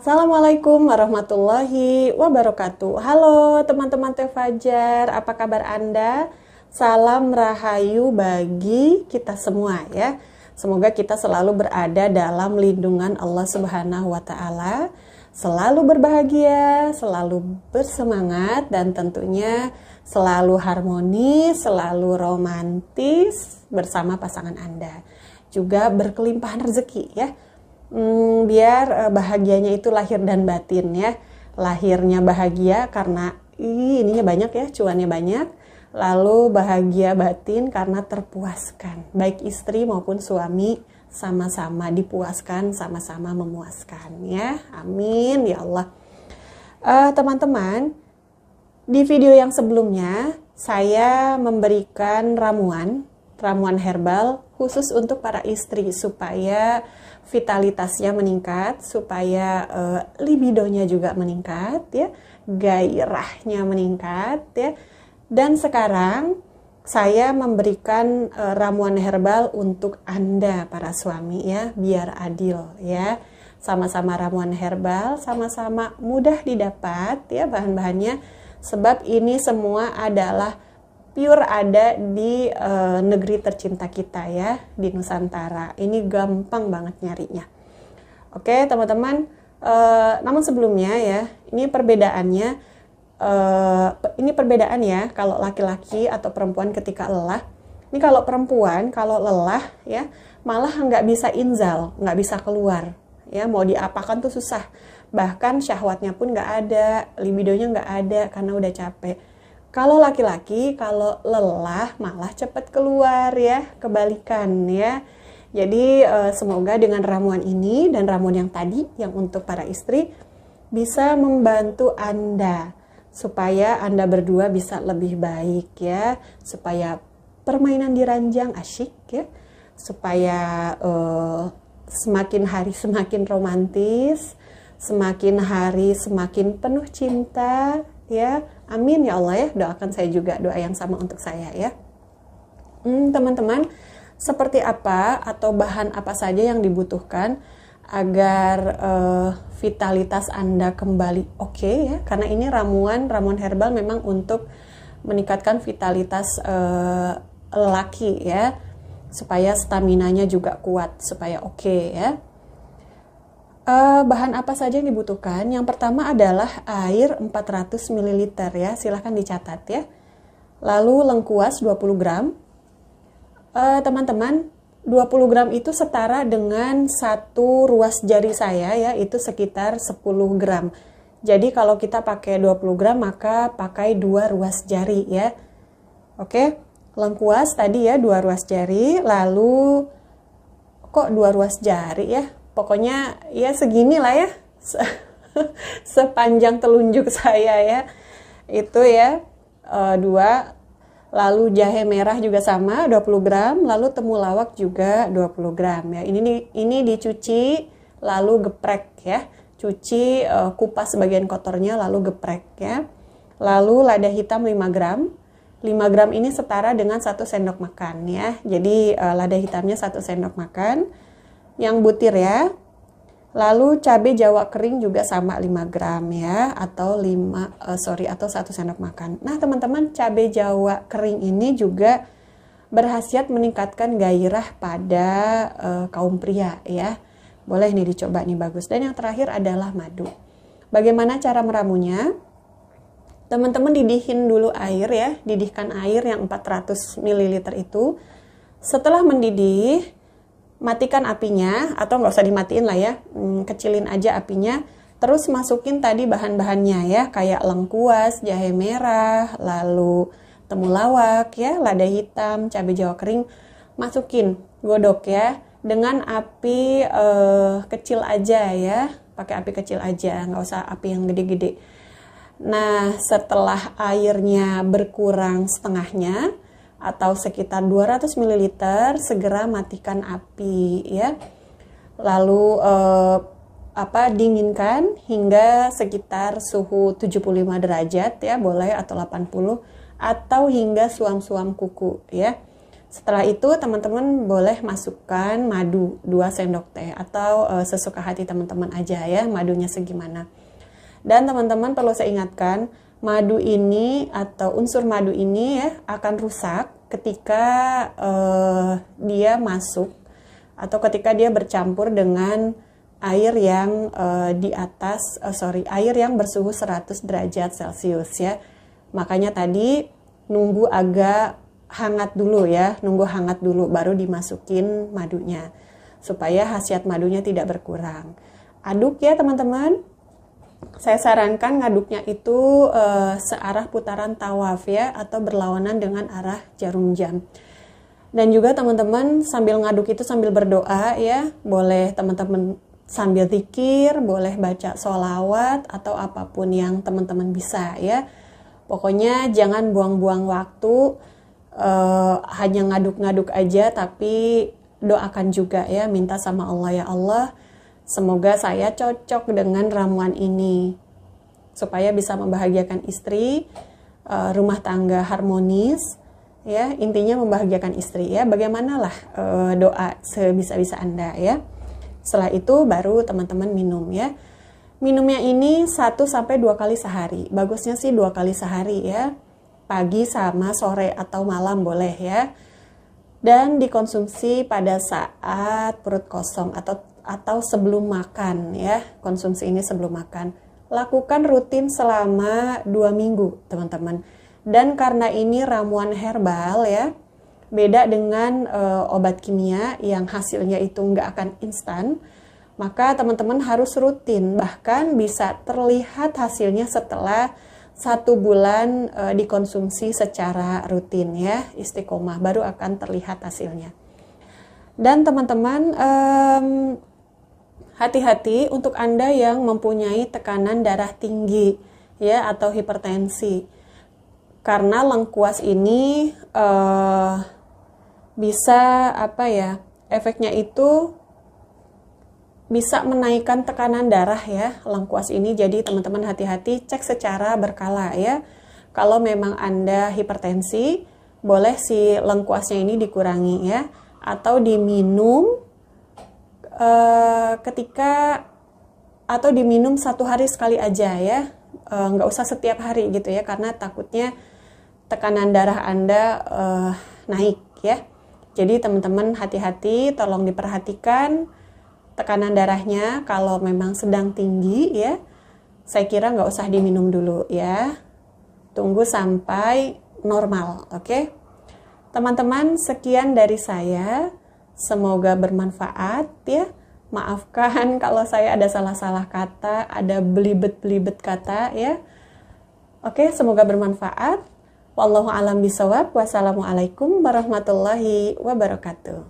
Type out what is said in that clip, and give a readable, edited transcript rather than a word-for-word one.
Assalamualaikum warahmatullahi wabarakatuh. Halo teman-teman Teh Fajar, apa kabar Anda? Salam rahayu bagi kita semua ya. Semoga kita selalu berada dalam lindungan Allah Subhanahu wa Ta'ala, selalu berbahagia, selalu bersemangat, dan tentunya selalu harmonis, selalu romantis bersama pasangan Anda. Juga berkelimpahan rezeki ya. Biar bahagianya itu lahir dan batin ya. Lahirnya bahagia karena ininya banyak ya, cuannya banyak. Lalu bahagia batin karena terpuaskan. Baik istri maupun suami sama-sama dipuaskan, sama-sama memuaskan ya. Amin ya Allah. Teman-teman, di video yang sebelumnya saya memberikan ramuan herbal khusus untuk para istri supaya vitalitasnya meningkat, supaya libidonya juga meningkat ya, gairahnya meningkat ya. Dan sekarang saya memberikan ramuan herbal untuk Anda para suami ya, biar adil ya. Sama-sama ramuan herbal, sama-sama mudah didapat ya bahan-bahannya, sebab ini semua adalah pure ada di negeri tercinta kita ya, di Nusantara. Ini gampang banget nyarinya. Oke teman-teman, namun sebelumnya ya, ini perbedaannya, ini perbedaan ya kalau laki-laki atau perempuan ketika lelah. Ini kalau perempuan, kalau lelah ya, malah nggak bisa inzal, nggak bisa keluar ya, mau diapakan tuh susah. Bahkan syahwatnya pun nggak ada, libidonya nggak ada karena udah capek. Kalau laki-laki, kalau lelah malah cepat keluar ya, kebalikan ya. Jadi semoga dengan ramuan ini dan ramuan yang tadi, yang untuk para istri, bisa membantu Anda supaya Anda berdua bisa lebih baik ya, supaya permainan di ranjang asyik ya, supaya semakin hari semakin romantis, semakin hari semakin penuh cinta ya. Amin ya Allah ya, doakan saya juga doa yang sama untuk saya ya. Teman-teman, seperti apa atau bahan apa saja yang dibutuhkan agar vitalitas Anda kembali oke ya, karena ini ramuan herbal memang untuk meningkatkan vitalitas lelaki ya, supaya staminanya juga kuat, supaya oke ya. Bahan apa saja yang dibutuhkan? Yang pertama adalah air 400 ml ya, silahkan dicatat ya. Lalu lengkuas 20 gram. Teman-teman, 20 gram itu setara dengan satu ruas jari saya ya, itu sekitar 10 gram. Jadi kalau kita pakai 20 gram maka pakai 2 ruas jari ya. Oke, lengkuas tadi ya 2 ruas jari, lalu kok 2 ruas jari ya? Pokoknya ya segini lah ya, sepanjang telunjuk saya ya, itu ya 2. Lalu jahe merah juga sama 20 gram, lalu temulawak juga 20 gram ya. Ini dicuci lalu geprek ya, cuci kupas bagian kotornya lalu geprek ya. Lalu lada hitam 5 gram. 5 gram ini setara dengan 1 sendok makan ya. Jadi lada hitamnya 1 sendok makan. Yang butir ya. Lalu cabai Jawa kering juga sama 5 gram ya, atau 1 sendok makan. Nah teman-teman, cabai Jawa kering ini juga berkhasiat meningkatkan gairah pada kaum pria ya. Boleh nih dicoba nih, bagus. Dan yang terakhir adalah madu. Bagaimana cara meramunya? Teman-teman didihkan dulu air ya, didihkan air yang 400 ml itu. Setelah mendidih, matikan apinya, atau nggak usah dimatiin lah ya, kecilin aja apinya, terus masukin tadi bahan-bahannya ya, kayak lengkuas, jahe merah, lalu temulawak ya, lada hitam, cabai Jawa kering, masukin, godok ya, dengan api kecil aja ya, pakai api kecil aja, nggak usah api yang gede-gede. Nah setelah airnya berkurang setengahnya, atau sekitar 200 ml, segera matikan api ya. Lalu dinginkan hingga sekitar suhu 75 derajat ya, boleh, atau 80, atau hingga suam-suam kuku ya. Setelah itu teman-teman boleh masukkan madu 2 sendok teh atau sesuka hati teman-teman aja ya, madunya segimana. Dan teman-teman perlu saya ingatkan, madu ini atau unsur madu ini ya akan rusak ketika dia masuk atau ketika dia bercampur dengan air yang air yang bersuhu 100 derajat Celcius ya. Makanya tadi nunggu agak hangat dulu ya, nunggu hangat dulu baru dimasukin madunya supaya khasiat madunya tidak berkurang. Aduk ya teman-teman. Saya sarankan ngaduknya itu searah putaran tawaf ya, atau berlawanan dengan arah jarum jam. Dan juga teman-teman sambil ngaduk itu sambil berdoa ya, boleh teman-teman sambil zikir, boleh baca sholawat atau apapun yang teman-teman bisa ya. Pokoknya jangan buang-buang waktu, hanya ngaduk-ngaduk aja, tapi doakan juga ya, minta sama Allah, ya Allah, semoga saya cocok dengan ramuan ini supaya bisa membahagiakan istri, rumah tangga harmonis ya, intinya membahagiakan istri ya. Bagaimanalah doa sebisa-bisa Anda ya. Setelah itu baru teman-teman minum ya. Minumnya ini 1-2 kali sehari. Bagusnya sih 2 kali sehari ya. Pagi sama sore atau malam boleh ya. Dan dikonsumsi pada saat perut kosong atau sebelum makan ya. Konsumsi ini sebelum makan. Lakukan rutin selama 2 minggu teman-teman. Dan karena ini ramuan herbal ya, beda dengan obat kimia yang hasilnya itu nggak akan instan, maka teman-teman harus rutin, bahkan bisa terlihat hasilnya setelah 1 bulan dikonsumsi secara rutin ya, istiqomah, baru akan terlihat hasilnya. Dan teman-teman hati-hati untuk Anda yang mempunyai tekanan darah tinggi ya, atau hipertensi, karena lengkuas ini bisa efeknya itu bisa menaikkan tekanan darah ya, lengkuas ini. Jadi teman-teman hati-hati, cek secara berkala ya. Kalau memang Anda hipertensi, boleh si lengkuasnya ini dikurangi ya, atau diminum atau diminum 1 hari sekali aja ya, nggak usah setiap hari gitu ya, karena takutnya tekanan darah Anda naik ya. Jadi teman-teman hati-hati, tolong diperhatikan tekanan darahnya. Kalau memang sedang tinggi ya, saya kira nggak usah diminum dulu ya. Tunggu sampai normal, oke? Teman-teman, sekian dari saya. Semoga bermanfaat ya. Maafkan kalau saya ada salah-salah kata, ada belibet-belibet kata ya. Oke, semoga bermanfaat. Wallahu a'lam bishawab. Wassalamualaikum warahmatullahi wabarakatuh.